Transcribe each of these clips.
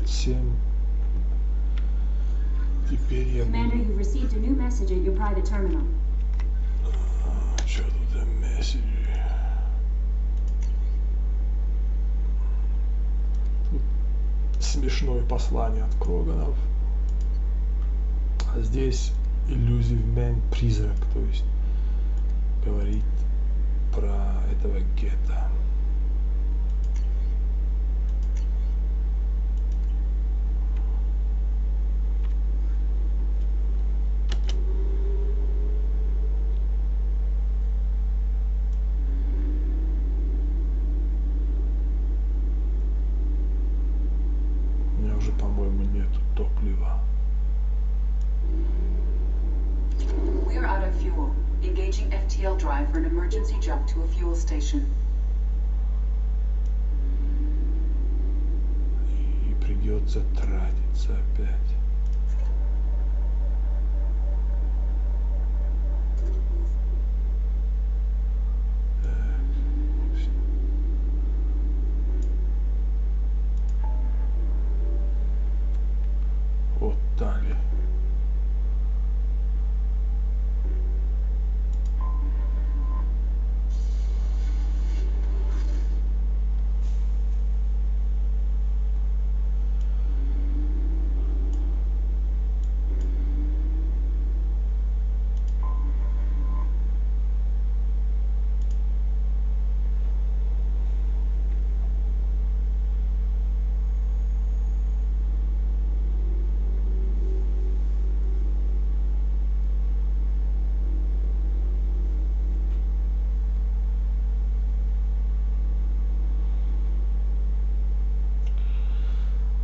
7. Теперь я буду... Commander, you've received a new message at your private terminal. Что тут за месседжи? Тут смешное послание от Кроганов. А здесь иллюзивмен призрак, то есть говорит про этого гетто. У меня уже, по-моему, нету топлива. We're out of fuel. Engaging FTL drive for an emergency jump to a fuel station. И придется тратиться опять. Вот Тали.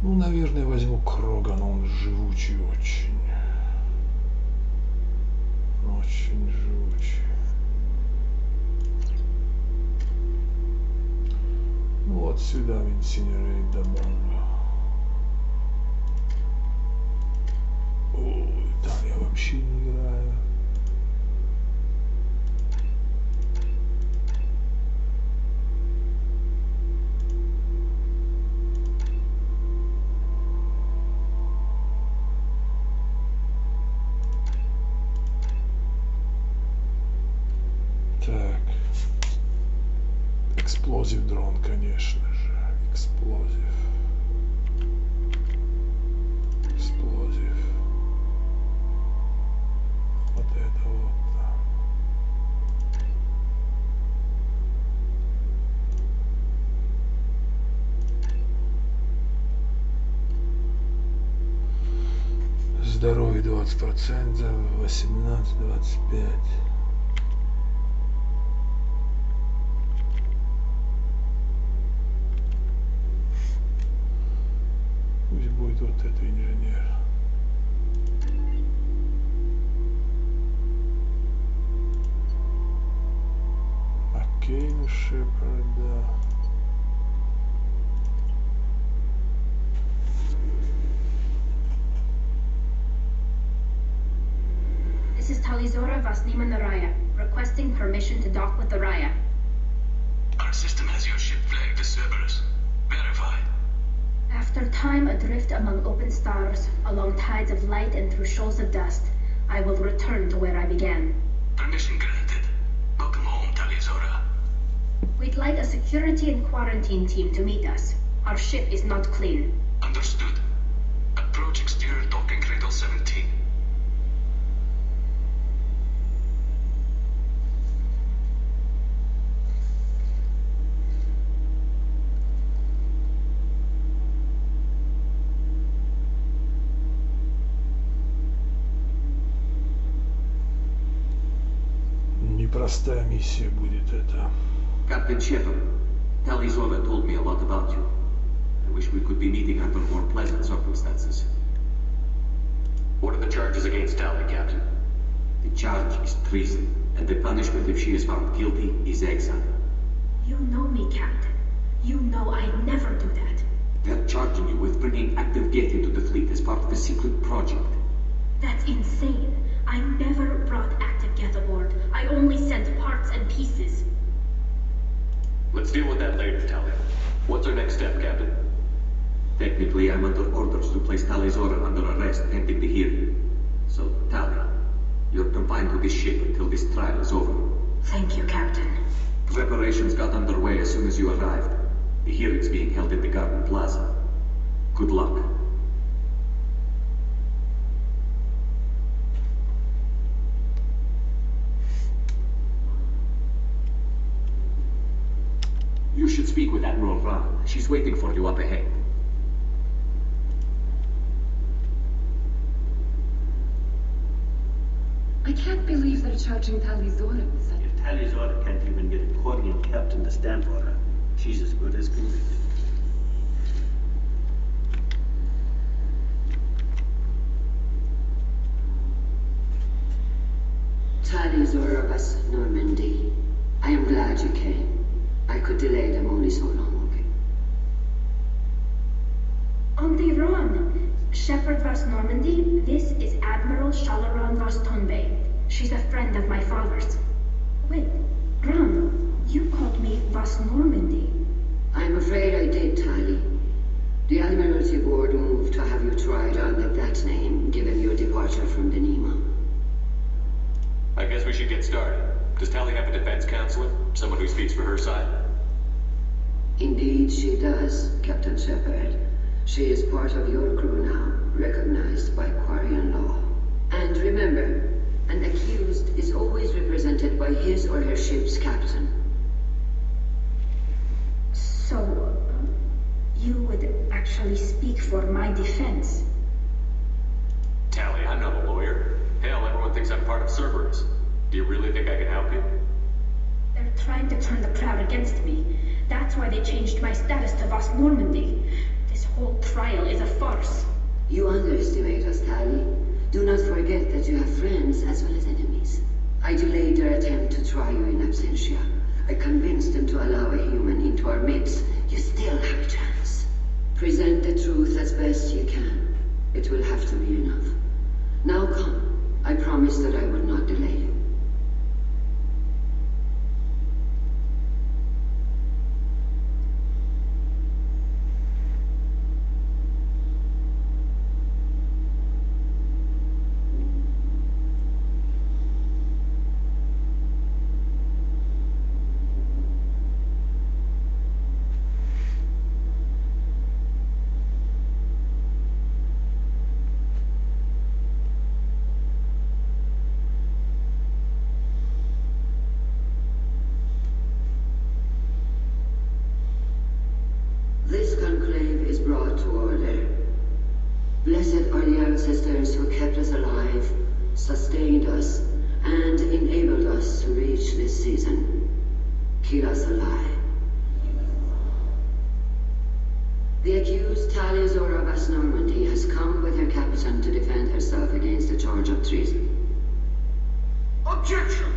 Ну, наверное, возьму Крогана, он живучий очень. Очень живучий. Ну, вот сюда в инсинерейт добавлю. Ой, там я вообще не играю. Так. Эксплозив дрон, конечно же. Эксплозив. Эксплозив. Вот это вот. Здоровье 20%, 18, 25. Пусть будет вот это инженер. Окей, ну Шепард, да. This is Tali Vasnima Naraya, requesting permission to dock with the Raya. Our system has your ship flagged as Cerberus. Verify. After time adrift among open stars, along tides of light and through shoals of dust, I will return to where I began. Permission granted. Welcome home, Talizora. We'd like a security and quarantine team to meet us. Our ship is not clean. Understood. Approach exterior docking cradle 17. Непростая миссия будет это. Captain Shepard, Talizora told me a lot about you. I wish we could be meeting under more pleasant circumstances. What are the charges against Tali, Captain? The charge is treason, and the punishment if she is found guilty is exile. You know me, Captain. You know I'd never do that. They're charging you with bringing active Geth into the fleet as part of a secret project. That's insane. I never brought active Geth aboard. I only sent parts and pieces. Let's deal with that later, Tali. What's our next step, Captain? Technically, I'm under orders to place Tali Zora under arrest pending the hearing. So, Tali, you're confined to this ship until this trial is over. Thank you, Captain. Preparations got underway as soon as you arrived. The hearing's being held in the Garden Plaza. Good luck. You should speak with Admiral Ram. She's waiting for you up ahead. I can't believe they're charging Tali Zora with such... If Tali Zora can't even get a Quarian captain to stand for her, she's as good as convicted. Tali Zora was Normandy. I am glad you came. I could delay them only so long, okay? Auntie Ron, Shepherd was Normandy. This is Admiral Shalaran was Tonbay. She's a friend of my father's. Wait, Ron, you called me was Normandy. I'm afraid I did, Tali. The Admiralty Board moved to have you tried under that name, given your departure from the Nima. I guess we should get started. Does Tali have a defense counselor? Someone who speaks for her side? Indeed, she does, Captain Shepard. She is part of your crew now, recognized by Quarian law. And remember, an accused is always represented by his or her ship's captain. So, you would actually speak for my defense? Tali, I'm not a lawyer. Hell, everyone thinks I'm part of Cerberus. Do you really think I can help you? They're trying to turn the crowd against me. That's why they changed my status to Vast Normandy. This whole trial is a farce. You underestimate us, Tali. Do not forget that you have friends as well as enemies. I delayed their attempt to try you in absentia. I convinced them to allow a human into our midst. You still have a chance. Present the truth as best you can. It will have to be enough. Now come. I promised that I would not delay you. This conclave is brought to order. Blessed are the ancestors who kept us alive, sustained us, and enabled us to reach this season. Keep us alive. The accused Tali Zora Vas Normandy has come with her captain to defend herself against the charge of treason. Objection!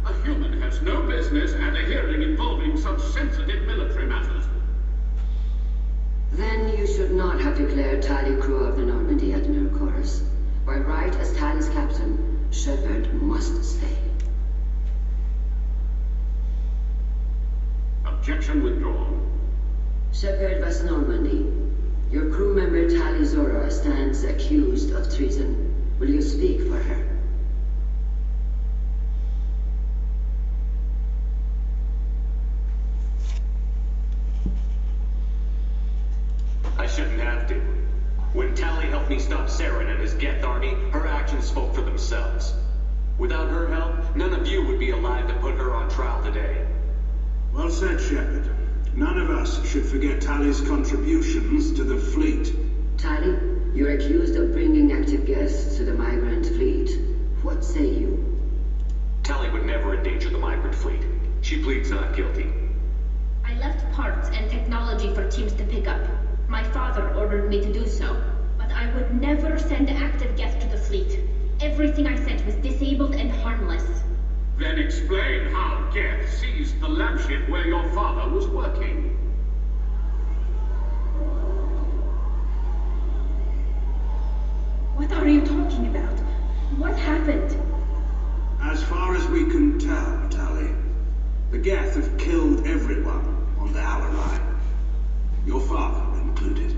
A human has no business at a hearing involving such sensitive military matters. Then you should not have declared Tali crew of the Normandy, Admiral Chorus. By right as Tali's captain, Shepard must stay. Objection withdrawn. Shepard Vas Normandy, your crew member Tali Zora stands accused of treason. Will you speak for her? I shouldn't have to. When Tali helped me stop Saren and his Geth army, her actions spoke for themselves. Without her help, none of you would be alive to put her on trial today. Well said, Shepard. None of us should forget Tali's contributions to the fleet. Tali, you're accused of bringing active guests to the migrant fleet. What say you? Tali would never endanger the migrant fleet. She pleads not guilty. I left parts and technology for teams to pick up. My father ordered me to do so, but I would never send active guests to the fleet. Everything I sent was disabled and harmless. Then explain how Geth seized the lampship where your father was working. What are you talking about? What happened? As far as we can tell, Tali, the Geth have killed everyone on the Hour Line. Your father included.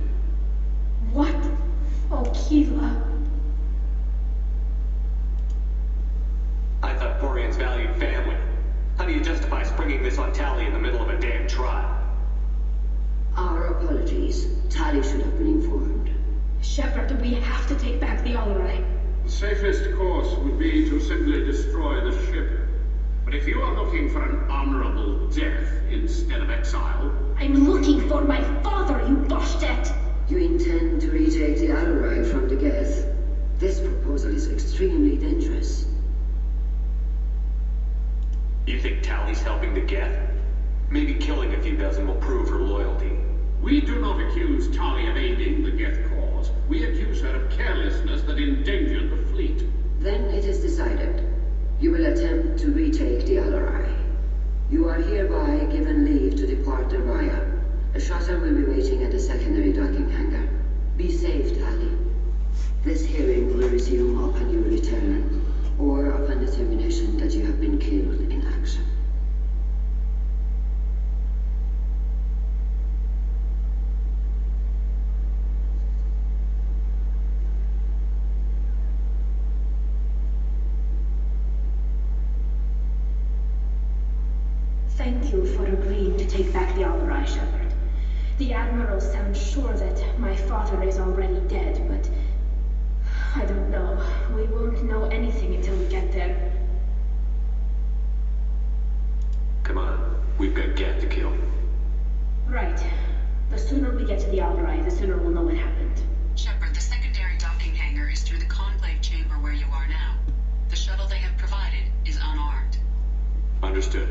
on Tali in the middle of a damn trial. Our apologies. Tali should have been informed. Shepard, we have to take back the Allrai. The safest course would be to simply destroy the ship. But if you are looking for an honorable death instead of exile... I'm looking for my father, you bastet! You intend to retake the Allrai from the Geth. This proposal is extremely dangerous. You think Tali's helping the Geth? Maybe killing a few dozen will prove her loyalty. We do not accuse Tali of aiding the Geth cause. We accuse her of carelessness that endangered the fleet. Then it is decided. You will attempt to retake the Allrai. You are hereby given leave to depart the Raya. A shuttle will be waiting at the secondary docking hangar. Be safe, Tali. This hearing will resume upon your return, or upon determination that you have been killed in action. Thank you for agreeing to take back the Allrai, Shepard. The Admiral sounds sure that my father is already dead, but I don't know. We won't know anything until we get there. Come on, we've got Geth to kill. Right. The sooner we get to the Allrai, the sooner we'll know what happened. Shepard, the secondary docking hangar is through the conclave chamber where you are now. The shuttle they have provided is unarmed. Understood.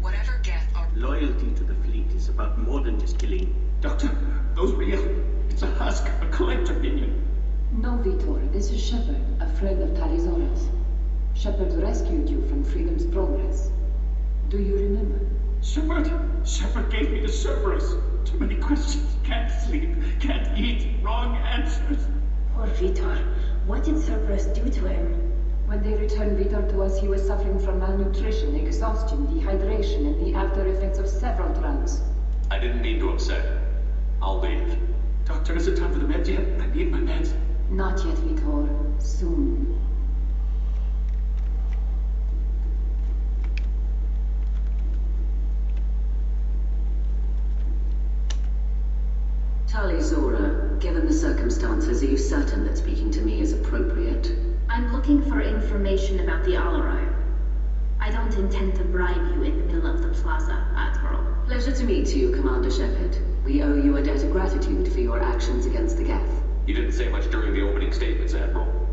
Whatever Geth are... Loyalty to the fleet is about more than just killing. Doctor, those real. It's a husk, a collector minion. No, Vitor, this is Shepard, a friend of Tali's. Shepard rescued you from Freedom's Progress. Do you remember? Shepard gave me the Cerberus. Too many questions. Can't sleep, can't eat. Wrong answers. Poor Vitor. What did Cerberus do to him? When they returned Vitor to us, he was suffering from malnutrition, exhaustion, dehydration, and the after effects of several drugs. I didn't mean to upset you. I'll leave. Doctor, is it time for the meds yet? I need my meds. Not yet, Vitor. Soon. Tali Zora, given the circumstances, are you certain that speaking to me is appropriate? I'm looking for information about the Allrai. I don't intend to bribe you in the middle of the plaza, Admiral. Pleasure to meet you, Commander Shepard. We owe you a debt of gratitude for your actions against the Geth. You didn't say much during the opening statements, Admiral.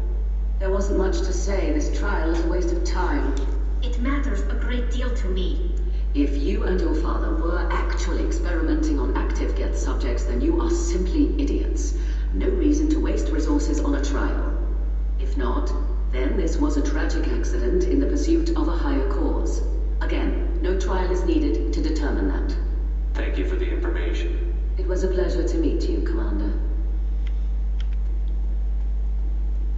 There wasn't much to say. This trial is a waste of time. It matters a great deal to me. If you and your father were actually experimenting on active Geth subjects, then you are simply idiots. No reason to waste resources on a trial. If not, then this was a tragic accident in the pursuit of a higher cause. Again, no trial is needed to determine that. Thank you for the information. It was a pleasure to meet you, Commander.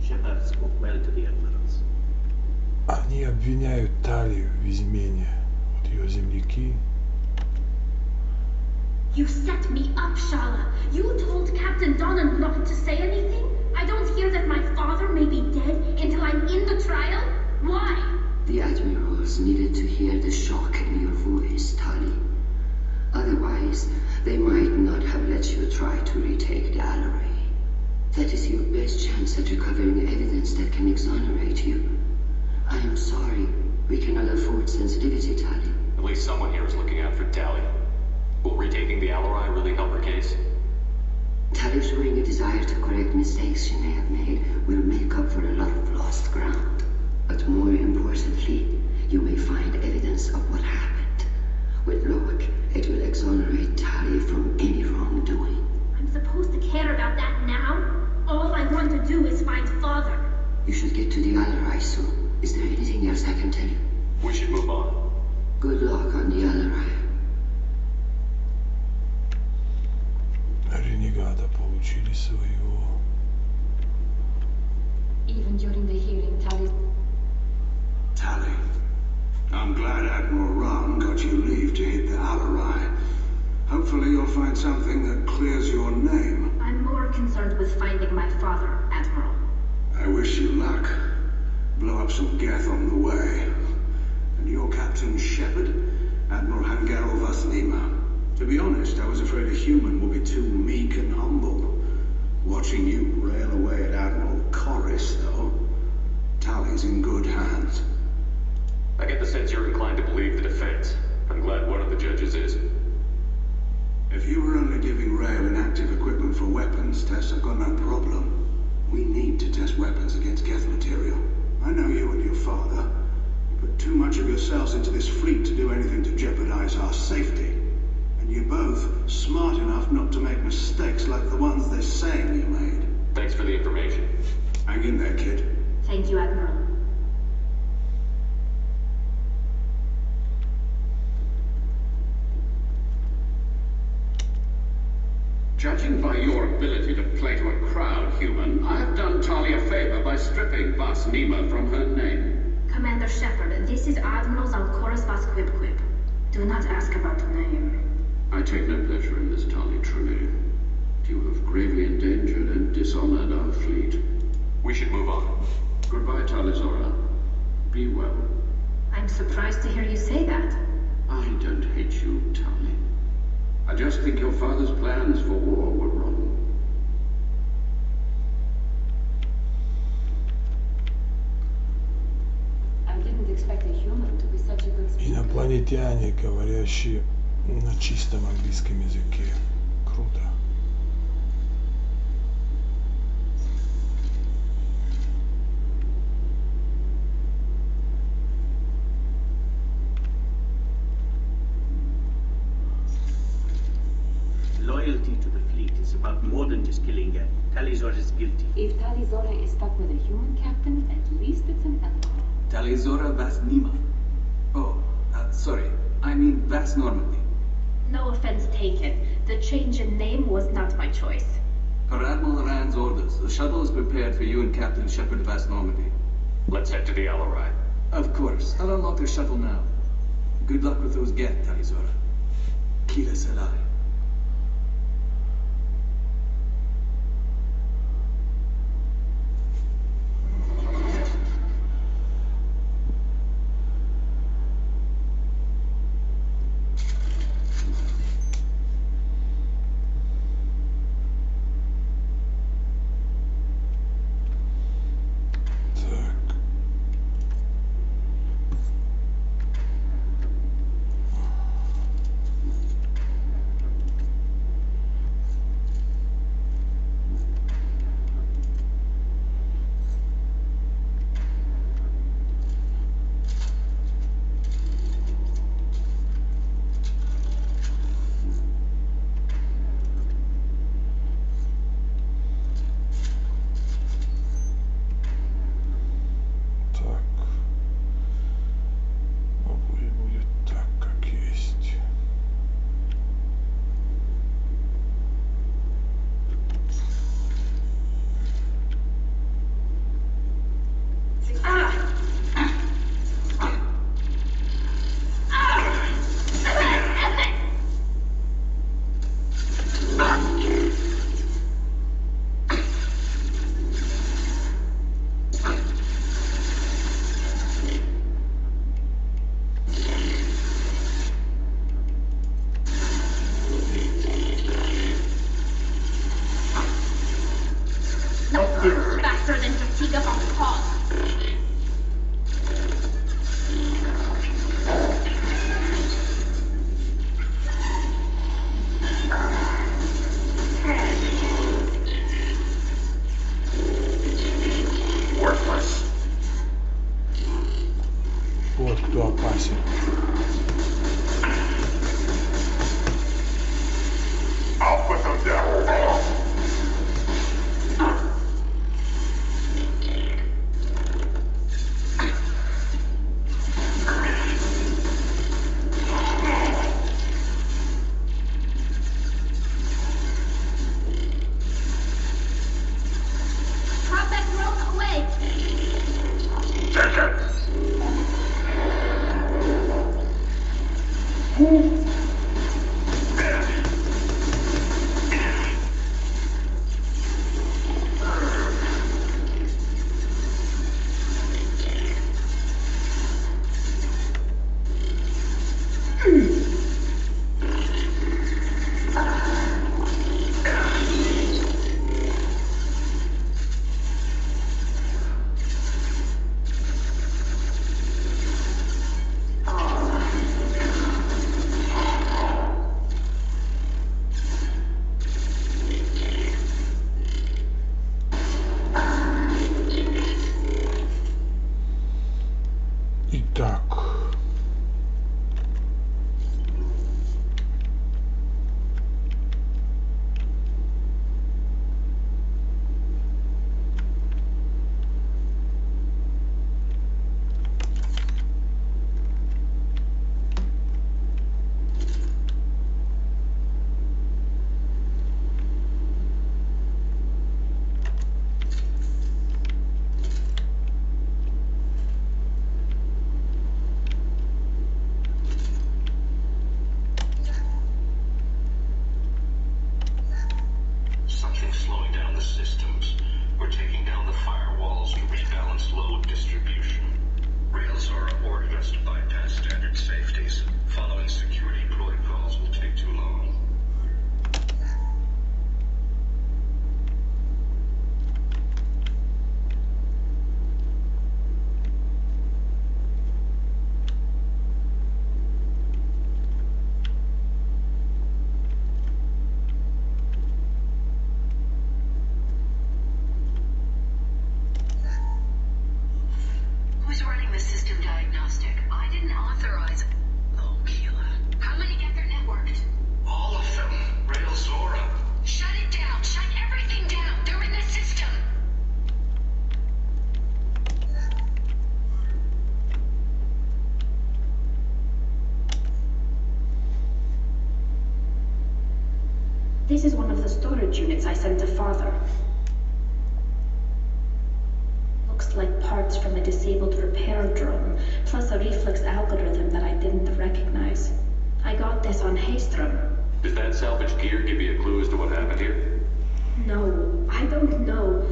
Shepard spoke well to the admirals. Они обвиняют Талию в измене. Вот ее земляки. You set me up, Shala. You told Captain Donnan not to say anything? I don't hear that my father may be dead until I'm in the trial? Why? The admirals needed to hear the shock in your voice, Tali. Otherwise, they might not have let you try to retake the Allrai. That is your best chance at recovering evidence that can exonerate you. I am sorry. We cannot afford sensitivity, Tali. At least someone here is looking out for Tali. Will retaking the Allrai really help her case? Tali showing a desire to correct mistakes she may have made will make up for a lot of lost ground. But more importantly, you may find evidence of what happened. With luck, it will exonerate Tali from any wrongdoing. I'm supposed to care about that now? All I want to do is find father. You should get to the Allrai soon. Is there anything else I can tell you? We should move on. Good luck on the Allrai. Ренегата получили своего. Even during the hearing, Tali, I'm glad Admiral Ram got you leave to hit the Allrai. Hopefully you'll find something that clears your name. I'm more concerned with finding my father, Admiral. I wish you luck. Blow up some Geth on the way. And your Captain Shepard? Admiral Hangaro Vasnima. To be honest, I was afraid a human would be too meek and humble. Watching you rail away at Admiral Corris, though, Tali's in good hands. I get the sense you're inclined to believe the defense. I'm glad one of the judges is. If you were only giving Rail inactive equipment for weapons tests, I've got no problem. We need to test weapons against Geth material. I know you and your father. You put too much of yourselves into this fleet to do anything to jeopardize our safety. And you're both smart enough not to make mistakes like the ones they're saying you made. Thanks for the information. Hang in there, kid. Thank you, Admiral. Judging by your ability to play to a crowd, human, I have done Tali a favor by stripping Vasnima from her name. Commander Shepard, this is Admiral Zalkoris Vasquibquib. Do not ask about the name. I take no pleasure in this, Tali, truly. You have gravely endangered and dishonored our fleet. We should move on. Goodbye, Talizora. Be well. I'm surprised to hear you say that. I don't hate you, Tali. I just think your father's plans for war were wrong. I didn't expect a human to be such a good speaker. Инопланетяне, говорящие на чистом английском языке. Круто. Loyalty to the fleet is about more than just killing Geth. Talizor is guilty. If Talizora is stuck with a human captain, at least it's an ally. Talizora Vasnima. Oh, sorry. I mean Vas Normandy. No offense taken. The change in name was not my choice. Per Admiral Rand's orders, the shuttle is prepared for you and Captain Shepard Vas Normandy. Let's head to the Alarai. Of course. I'll unlock the shuttle now. Good luck with those Geth, Talizora. Kira Selai. the systems. We're taking down the firewalls to rebalance load distribution. Railzora ordered us to bypass standard safeties. Following security protocols will take too long. Who's running the system diagnostic? I didn't authorize. Oh, Keela. How many get their networked? All of them. Railzora. Shut it down. Shut everything down. They're in the system. This is one of the storage units I sent to Father. Looks like parts from a disabled repair drone, plus a reflex algorithm that I didn't recognize. I got this on Haystrom. Does that salvage gear give you a clue as to what happened here? No, I don't know.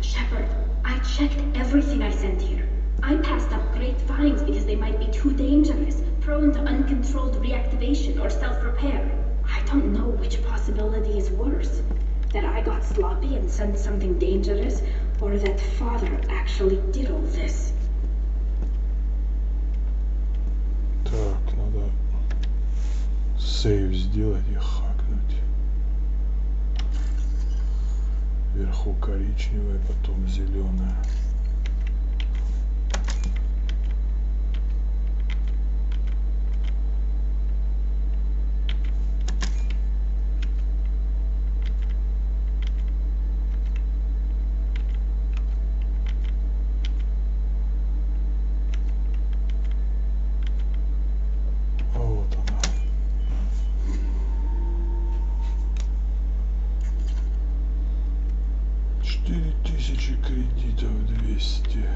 Shepard, I checked everything I sent here. I passed up great finds because they might be too dangerous, prone to uncontrolled reactivation or self-repair. I don't know which possibility is worse. That I got sloppy and sent something dangerous, or that Father actually did all this. Так, надо сейв сделать и хакнуть. Вверху коричневая, потом зеленая. Вот она. 4000 кредитов 200.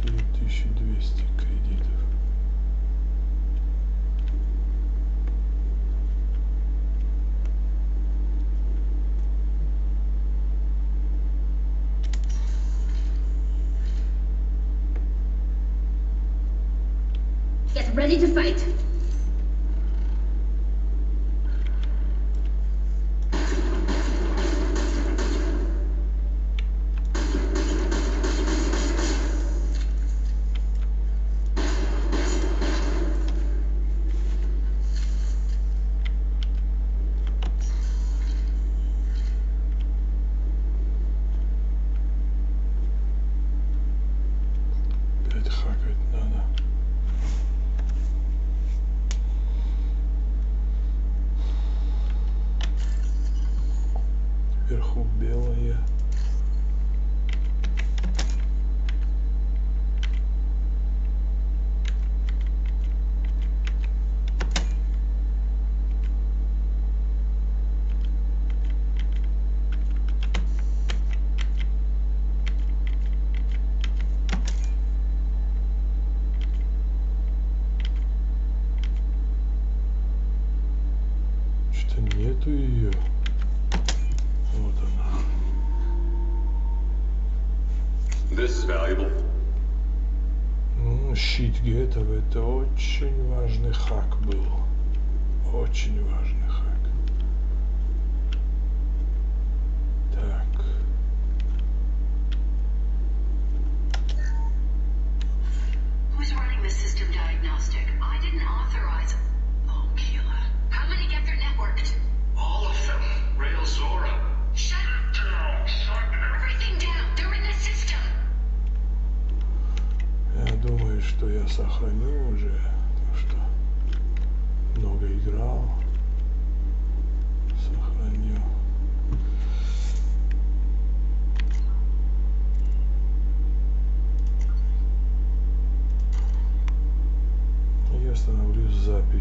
4200 кредитов. Get ready to fight. Опять хакать надо. Вверху белое. Что нету ее? Вот она. This is valuable. Щит гетов — это очень важный хак был. Очень важный хак. Так. Who's running the system diagnostic? I didn't authorize. Oh, Keela. How many get their networked? All of them. Railzora. Shut down. Shut everything down. They're in the system. Я думаю, что я сохраню уже, потому что много играл. Сохраню. Я остановлюсь запись.